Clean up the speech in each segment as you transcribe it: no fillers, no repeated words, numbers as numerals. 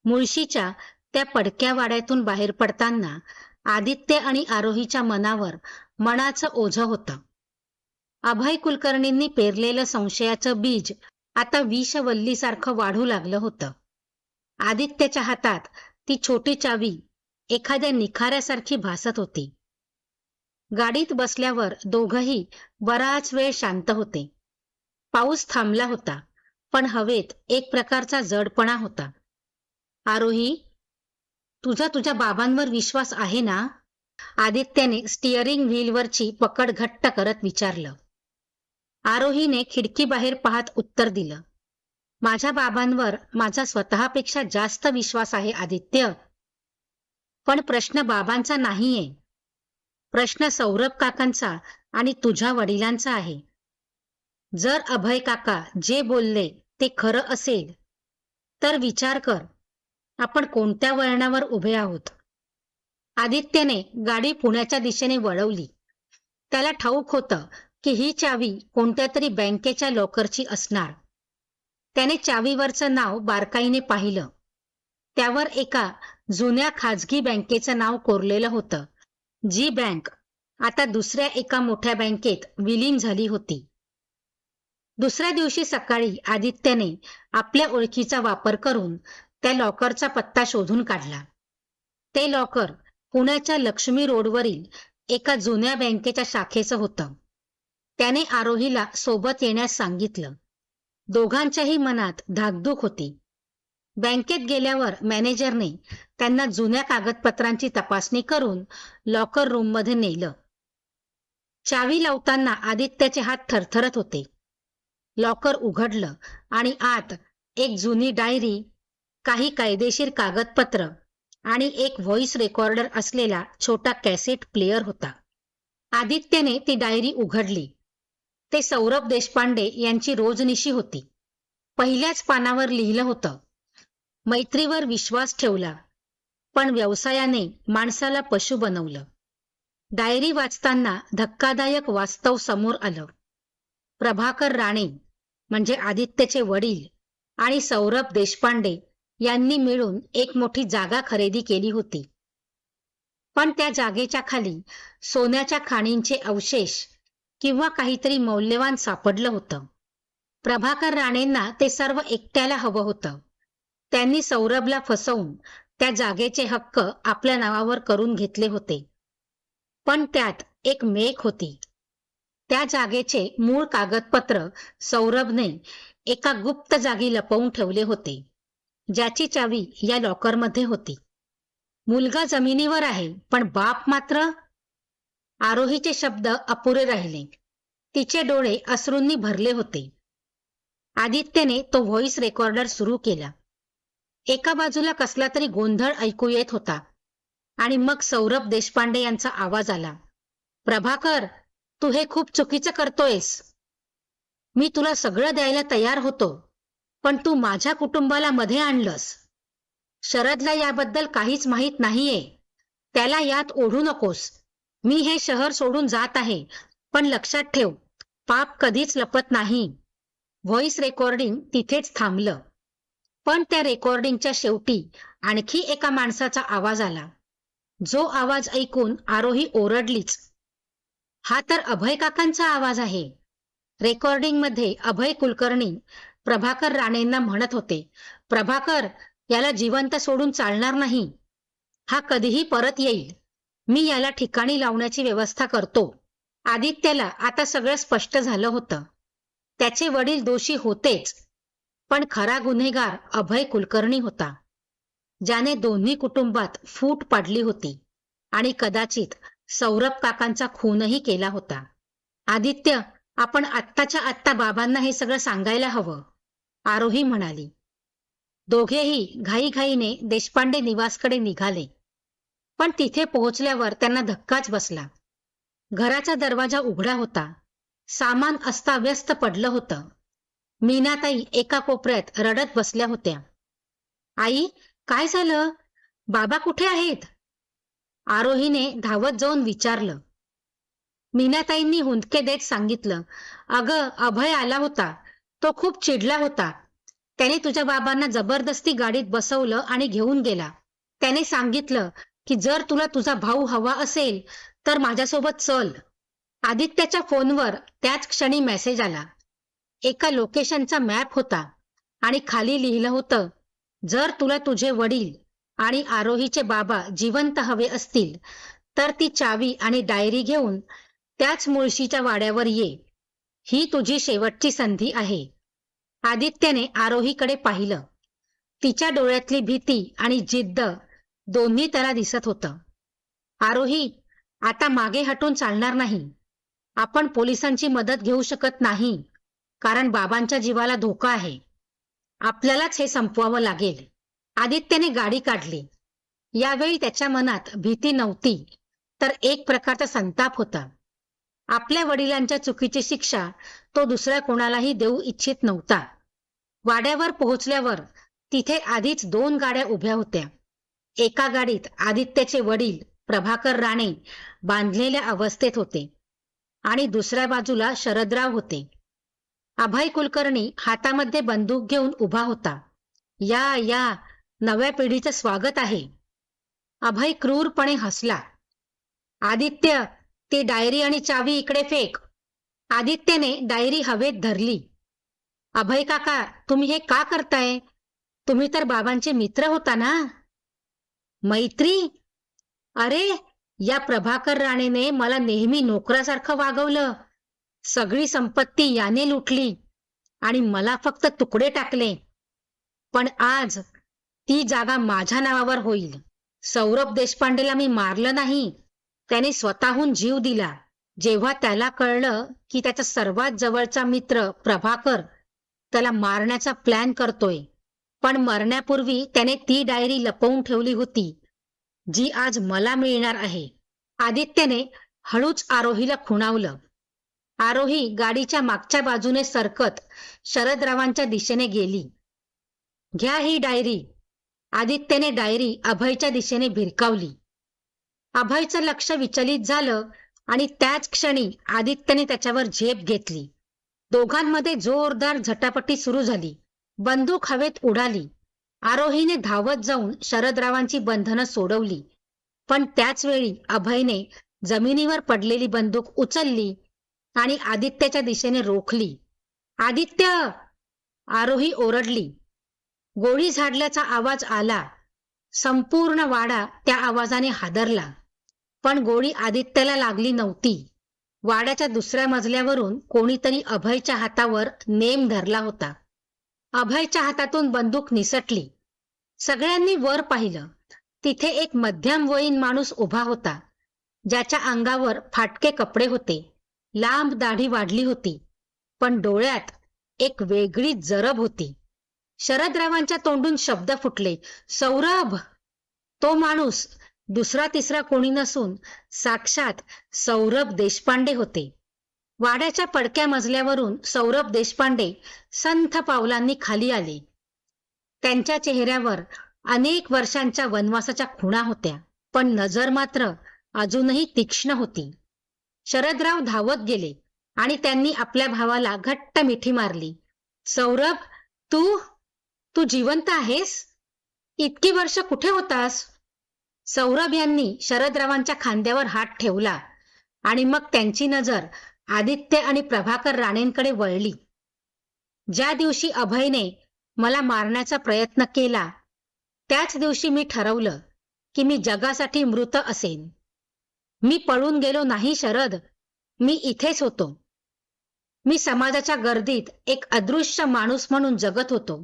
मुळशीच्या त्या पडक्या वाड्यातून बाहेर पडताना आदित्य आणि आरोहीच्या मनावर मनाचं ओझं होतं. अभय कुलकर्णींनी पेरलेलं संशयाचं बीज आता विषवल्लीसारखं वाढू लागलं होतं. आदित्यच्या हातात ती छोटी चावी एखाद्या निखाऱ्यासारखी भासत होती. गाडीत बसल्यावर दोघंही बराच वेळ शांत होते. पाऊस थांबला होता, पण हवेत एक प्रकारचा जडपणा होता. आरोही, तुझा तुझ्या बाबांवर विश्वास आहे ना? आदित्यने स्टिअरिंग व्हीलवरची पकड घट्ट करत विचारलं. आरोहीने खिडकी बाहेर पाहत उत्तर दिलं. माझ्या बाबांवर माझा स्वतःपेक्षा जास्त विश्वास आहे आदित्य. पण प्रश्न बाबांचा नाहीये. प्रश्न सौरभ काकांचा आणि तुझ्या वडिलांचा आहे. जर अभय काका जे बोलले ते खरं असेल तर विचार कर, आपण कोणत्या वळणावर उभे आहोत. आदित्यने गाडी पुण्याच्या दिशेने वळवली. त्याला ठाऊक होतं की ही चावी कोणत्या तरी बँकेच्या लॉकरची असणार. त्याने चावीवरचं नाव बारकाईने पाहिलं. त्यावर एका जुन्या खाजगी बँकेचं नाव कोरलेलं होतं, जी बँक आता दुसऱ्या एका मोठ्या बँकेत विलीन झाली होती. दुसऱ्या दिवशी सकाळी आदित्यने आपल्या ओळखीचा वापर करून त्या लॉकरचा पत्ता शोधून काढला. ते लॉकर पुण्याच्या लक्ष्मी रोडवरील एका जुन्या बँकेच्या शाखेचं होतं. त्याने आरोहीला सोबत येण्यास सांगितलं. दोघांच्याही मनात धाकधूक होती. बँकेत गेल्यावर मॅनेजरने त्यांना जुन्या कागदपत्रांची तपासणी करून लॉकर रूममध्ये नेलं. चावी लावताना आदित्यचे हात थरथरत होते. लॉकर उघडलं आणि आत एक जुनी डायरी, काही कायदेशीर कागदपत्र आणि एक व्हॉइस रेकॉर्डर असलेला छोटा कॅसेट प्लेअर होता. आदित्यने ती डायरी उघडली. ते सौरभ देशपांडे यांची रोजनिशी होती. पहिल्याच पानावर लिहिलं होतं, मैत्रीवर विश्वास ठेवला, पण व्यवसायाने माणसाला पशु बनवलं. डायरी वाचताना धक्कादायक वास्तव समोर आलं. प्रभाकर राणे म्हणजे आदित्यचे वडील आणि सौरभ देशपांडे यांनी मिळून एक मोठी जागा खरेदी केली होती. पण त्या जागेच्या खाली सोन्याच्या खाणींचे अवशेष किंवा काहीतरी मौल्यवान सापडलं होतं. प्रभाकर राणेंना ते सर्व एकट्याला हवं होतं. त्यांनी सौरभला फसवून त्या जागेचे हक्क आपल्या नावावर करून घेतले होते. पण त्यात एक मेख होती. त्या जागेचे मूळ कागदपत्र सौरभने एका गुप्त जागी लपवून ठेवले होते, ज्याची चावी या लॉकरमध्ये होती. मुलगा जमिनीवर आहे, पण बाप मात्र... आरोहीचे शब्द अपुरे राहिले. तिचे डोळे अश्रूंनी भरले होते. आदित्यने तो व्हॉइस रेकॉर्डर सुरू केला. एका बाजूला कसला तरी गोंधळ ऐकू येत होता आणि मग सौरभ देशपांडे यांचा आवाज आला. प्रभाकर, तू हे खूप चुकीचं करतोयस. मी तुला सगळं द्यायला तयार होतो, पण तू माझ्या कुटुंबाला मध्ये आणलंस. शरदला याबद्दल काहीच माहीत नाहीये. त्याला यात ओढू नकोस. मी हे शहर सोडून जात आहे, पण लक्षात ठेव, पाप कधीच लपत नाही. व्हॉइस रेकॉर्डिंग तिथेच थांबलं. पण त्या रेकॉर्डिंगच्या शेवटी आणखी एका माणसाचा आवाज आला. जो आवाज ऐकून आरोही ओरडलीच. हा तर अभय काकांचा आवाज आहे. रेकॉर्डिंगमध्ये अभय कुलकर्णी प्रभाकर राणेंना म्हणत होते, प्रभाकर, याला जिवंत सोडून चालणार नाही. हा कधीही परत येईल. मी याला ठिकाणी लावण्याची व्यवस्था करतो. आदित्यला आता सगळं स्पष्ट झालं होतं. त्याचे वडील दोषी होतेच, पण खरा गुन्हेगार अभय कुलकर्णी होता, ज्याने दोन्ही कुटुंबात फूट पाडली होती आणि कदाचित सौरभ काकांचा खूनही केला होता. आदित्य, आपण आत्ताच्या आत्ता बाबांना हे सगळं सांगायला हवं, आरोही म्हणाली. दोघेही घाईघाईने देशपांडे निवासकडे निघाले. पण तिथे पोहोचल्यावर त्यांना धक्काच बसला. घराचा दरवाजा उघडा होता. सामान अस्ताव्यस्त पडलं होतं. मीनाताई एका कोपऱ्यात रडत बसल्या होत्या. आई, काय झालं? बाबा कुठे आहेत? आरोहीने धावत जाऊन विचारलं. मीनाताईंनी हुंदके देत सांगितलं, अगं, अभय आला होता. तो खूप चिडला होता. त्याने तुझ्या बाबांना जबरदस्ती गाडीत बसवलं आणि घेऊन गेला. त्याने सांगितलं की जर तुला तुझा भाऊ हवा असेल तर माझ्यासोबत चल. आदित्यच्या फोनवर त्याच क्षणी मेसेज आला. एका लोकेशनचा मॅप होता आणि खाली लिहिलं होतं, जर तुला तुझे वडील आणि आरोहीचे बाबा जिवंत हवे असतील तर ती चावी आणि डायरी घेऊन त्याच मुळशीच्या वाड्यावर ये. ही तुझी शेवटची संधी आहे. आदित्यने आरोहीकडे पाहिलं. तिच्या डोळ्यातली भीती आणि जिद्द दोन्ही त्याला दिसत होतं. आरोही, आता मागे हटून चालणार नाही. आपण पोलिसांची मदत घेऊ शकत नाही, कारण बाबांच्या जीवाला धोका आहे. आपल्यालाच हे संपवावं लागेल. आदित्यने गाडी काढली. यावेळी त्याच्या मनात भीती नव्हती, तर एक प्रकारचा संताप होता. आपल्या वडिलांच्या चुकीची शिक्षा तो दुसऱ्या कोणालाही देऊ इच्छित नव्हता. वाड्यावर पोहोचल्यावर तिथे आधीच 2 गाड्या उभ्या होत्या. एका गाडीत आदित्यचे वडील प्रभाकर राणे बांधलेल्या अवस्थेत होते आणि दुसऱ्या बाजूला शरदराव होते. अभय कुलकर्णी हातामध्ये बंदूक घेऊन उभा होता. या या, नव्या पिढीचं स्वागत आहे. अभय क्रूरपणे हसला. आदित्य, ती डायरी आणि चावी इकडे फेक. आदित्यने डायरी हवेत धरली. अभय काका, तुम्ही हे का करताय? तुम्ही तर बाबांचे मित्र होता ना. मैत्री? अरे, या प्रभाकर राणेने मला नेहमी नोकरासारखं वागवलं. सगळी संपत्ती याने लुटली आणि मला फक्त तुकडे टाकले. पण आज ती जागा माझ्या नावावर होईल. सौरभ देशपांडेला मी मारलं नाही, त्याने स्वतःहून जीव दिला. जेव्हा त्याला कळलं की त्याचा सर्वात जवळचा मित्र प्रभाकर त्याला मारण्याचा प्लॅन करतोय, पण मरण्यापूर्वी त्याने ती डायरी लपवून ठेवली होती, जी आज मला मिळणार आहे. आदित्यने हळूच आरोहीला खुणावलं. आरोही गाडीच्या मागच्या बाजूने सरकत शरदरावांच्या दिशेने गेली. घ्या ही डायरी. आदित्यने डायरी अभयच्या दिशेने भिरकावली. अभयचं लक्ष विचलित झालं आणि त्याच क्षणी आदित्यने त्याच्यावर झेप घेतली. दोघांमध्ये जोरदार झटापटी सुरू झाली. बंदूक हवेत उडाली. आरोहीने धावत जाऊन शरदरावांची बंधनं सोडवली, पण त्याच वेळी अभयने जमिनीवर पडलेली बंदूक उचलली आणि आदित्यच्या दिशेने रोखली. आदित्य! आरोही ओरडली. गोळी झाडल्याचा आवाज आला. संपूर्ण वाडा त्या आवाजाने हादरला, पण गोळी आदित्यला लागली नव्हती. वाड्याच्या दुसऱ्या मजल्यावरून कोणीतरी अभयच्या हातावर नेम धरला होता. अभयच्या हातातून बंदूक निसटली. सगळ्यांनी वर पाहिलं. तिथे एक मध्यमवयीन माणूस उभा होता, ज्याच्या अंगावर फाटके कपडे होते. लांब दाढी वाढली होती, पण डोळ्यात एक वेगळी जरब होती. शरदरावांच्या तोंडून शब्द फुटले, सौरभ! तो माणूस दुसरा तिसरा कोणी नसून साक्षात सौरभ देशपांडे होते. वाड्याच्या पडक्या मजल्यावरून सौरभ देशपांडे संथ पावलांनी खाली आले. त्यांच्या चेहऱ्यावर अनेक वर्षांच्या वनवासाच्या खुणा होत्या, पण नजर मात्र अजूनही तीक्ष्ण होती. शरदराव धावत गेले आणि त्यांनी आपल्या भावाला घट्ट मिठी मारली. सौरभ, तू जिवंत आहेस? इतकी वर्ष कुठे होतास? सौरभ यांनी शरदरावांच्या खांद्यावर हात ठेवला आणि मग त्यांची नजर आदित्य आणि प्रभाकर राणेंकडे वळली. ज्या दिवशी अभयने मला मारण्याचा प्रयत्न केला, त्याच दिवशी मी ठरवलं की मी जगासाठी मृत असेन. मी पळून गेलो नाही शरद, मी इथेच होतो. मी समाजाच्या गर्दीत एक अदृश्य माणूस म्हणून जगत होतो.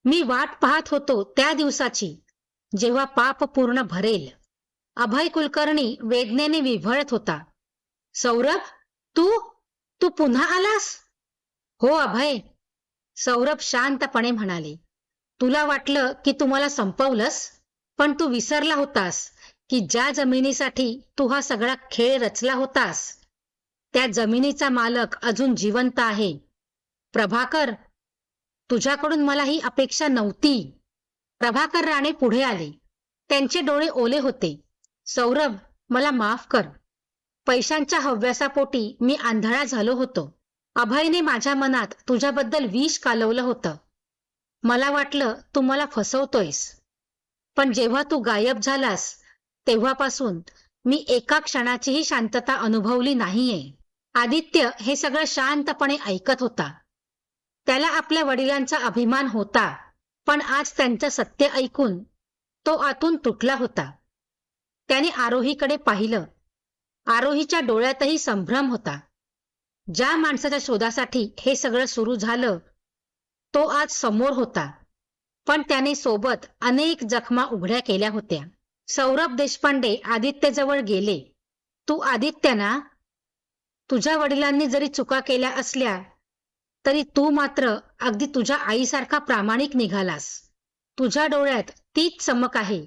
मी वाट पाहत होतो त्या दिवसाची, जेव्हा पाप पूर्ण भरेल. अभय कुलकर्णी वेदनेने विव्हळत होता. सौरभ, तू पुन्हा आलास? हो अभय, सौरभ शांतपणे म्हणाले. तुला वाटलं की तू मला संपवलंस, पण तू विसरला होतास की ज्या जमिनीसाठी तू हा सगळा खेळ रचला होतास, त्या जमिनीचा मालक अजून जिवंत आहे. प्रभाकर, तुझ्याकडून मला ही अपेक्षा नव्हती. प्रभाकर राणे पुढे आले. त्यांचे डोळे ओले होते. सौरभ, मला माफ कर. पैशांच्या हव्यासापोटी मी आंधळा झालो होतो. अभयने माझ्या मनात तुझ्याबद्दल विष कालवलं होतं. मला वाटलं तू मला फसवतोयस. पण जेव्हा तू गायब झालास, तेव्हापासून मी एका क्षणाचीही शांतता अनुभवली नाहीये. आदित्य हे सगळं शांतपणे ऐकत होता. त्याला आपल्या वडिलांचा अभिमान होता, पण आज त्यांचं सत्य ऐकून तो आतून तुटला होता. त्याने आरोहीकडे पाहिलं. आरोहीच्या डोळ्यातही संभ्रम होता. ज्या माणसाच्या शोधासाठी हे सगळं सुरू झालं, तो आज समोर होता, पण त्याने सोबत अनेक जखमा उघड्या केल्या होत्या. सौरभ देशपांडे आदित्यजवळ गेले. तू आदित्य ना? तुझ्या वडिलांनी जरी चुका केल्या असल्या, तरी तू मात्र अगदी तुझ्या आईसारखा प्रामाणिक निघालास. तुझ्या डोळ्यात तीच चमक आहे,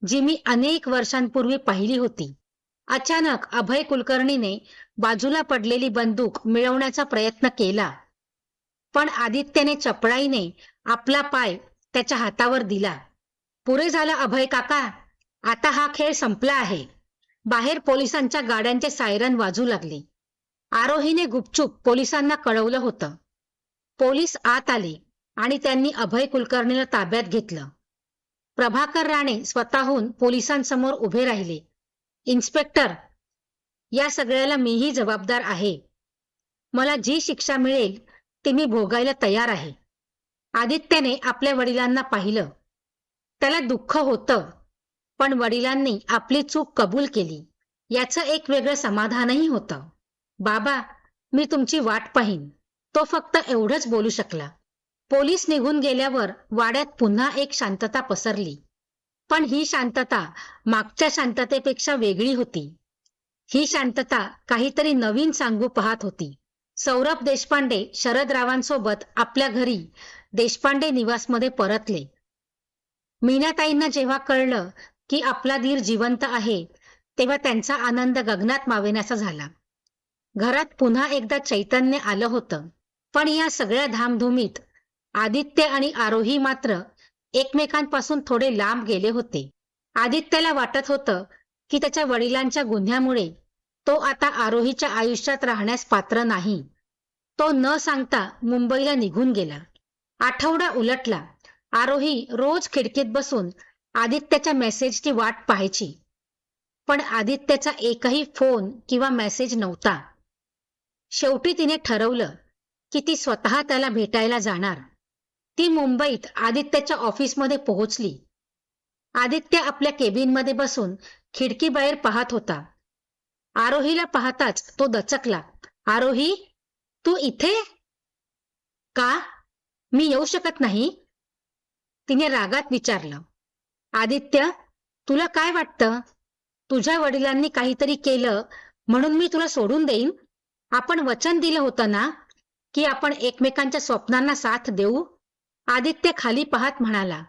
जी मी अनेक वर्षांपूर्वी पाहिली होती. अचानक अभय कुलकर्णीने बाजूला पडलेली बंदूक मिळवण्याचा प्रयत्न केला, पण आदित्यने चपळाईने आपला पाय त्याच्या हातावर दिला. पुरे झालं अभय काका, आता हा खेळ संपला आहे. बाहेर पोलिसांच्या गाड्यांचे सायरन वाजू लागले. आरोहीने गुपचूप पोलिसांना कळवलं होतं. पोलीस आत आले आणि त्यांनी अभय कुलकर्णीला ताब्यात घेतलं. प्रभाकर राणे स्वतःहून पोलिसांसमोर उभे राहिले. इन्स्पेक्टर, या सगळ्याला मीही जबाबदार आहे. मला जी शिक्षा मिळेल ती मी भोगायला तयार आहे. आदित्यने आपल्या वडिलांना पाहिलं. त्याला दुःख होतं, पण वडिलांनी आपली चूक कबूल केली, याचं एक वेगळं समाधानही होतं. बाबा, मी तुमची वाट पाहीन, तो फक्त एवढंच बोलू शकला. पोलीस निघून गेल्यावर वाड्यात पुन्हा एक शांतता पसरली. पण ही शांतता मागच्या शांततेपेक्षा वेगळी होती. ही शांतता काहीतरी नवीन सांगू पाहत होती. सौरभ देशपांडे शरदरावांसोबत आपल्या घरी देशपांडे निवासमध्ये परतले. मीनाताईंना जेव्हा कळलं की आपला धीर जिवंत आहे, तेव्हा त्यांचा आनंद गगनात मावेनासा झाला. घरात पुन्हा एकदा चैतन्य आलं होतं. पण या सगळ्या धामधुमीत आदित्य आणि आरोही मात्र एकमेकांपासून थोडे लांब गेले होते. आदित्यला वाटत होतं की त्याच्या वडिलांच्या गुन्ह्यामुळे तो आता आरोहीच्या आयुष्यात राहण्यास पात्र नाही. तो न सांगता मुंबईला निघून गेला. आठवडा उलटला. आरोही रोज खिडकीत बसून आदित्यच्या मेसेजची वाट पाहायची, पण आदित्यचा एकही फोन किंवा मेसेज नव्हता. शेवटी तिने ठरवलं की ती स्वतः त्याला भेटायला जाणार. ती मुंबईत आदित्यच्या ऑफिसमध्ये पोहोचली. आदित्य आपल्या केबिनमध्ये बसून खिडकीबाहेर पाहत होता. आरोहीला पाहताच तो दचकला. आरोही, तू इथे? का? मी येऊ शकत नाही? तिने रागात विचारलं. आदित्य, तुला काय वाटतं? तुझ्या वडिलांनी काहीतरी केलं म्हणून मी तुला सोडून देईन? आपण वचन दिलं होतं ना की आपण एकमेकांच्या स्वप्नांना साथ देऊ? आदित्य खाली पाहत म्हणाला.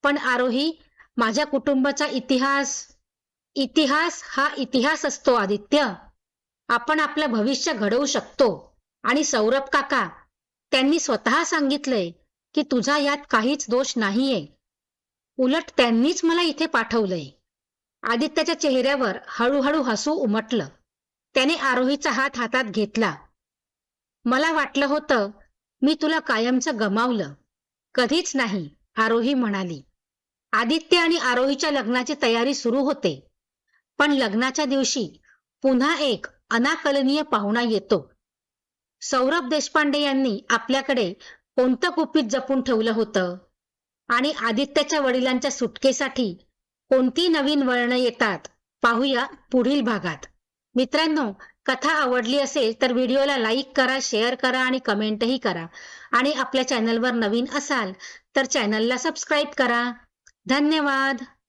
पण आरोही, माझ्या कुटुंबाचा इतिहास हा इतिहास असतो आदित्य. आपण आपलं भविष्य घडवू शकतो. आणि सौरभ काका, त्यांनी स्वतः सांगितलंय की तुझा यात काहीच दोष नाहीये. उलट त्यांनीच मला इथे पाठवलंय. आदित्यच्या चेहऱ्यावर हळूहळू हसू उमटलं. त्याने आरोहीचा हात हातात घेतला. मला वाटलं होतं मी तुला कायमचं गमावलं. कधीच नाही, आरोही म्हणाली. आदित्य आणि आरोहीच्या लग्नाची तयारी सुरू होते. पण लग्नाच्या दिवशी पुन्हा एक अनाकलनीय पाहुणा येतो. सौरभ देशपांडे यांनी आपल्याकडे कोणतं गुपित जपून ठेवलं होतं आणि आदित्यच्या वडिलांच्या सुटकेसाठी कोणती नवीन वळणं येतात, पाहूया पुढील भागात. मित्रांनो, कथा आवडली असेल तर व्हिडिओला लाईक करा, शेअर करा आणि कमेंटही करा. आणि आपल्या चॅनलवर नवीन असाल तर चॅनलला सबस्क्राईब करा. धन्यवाद.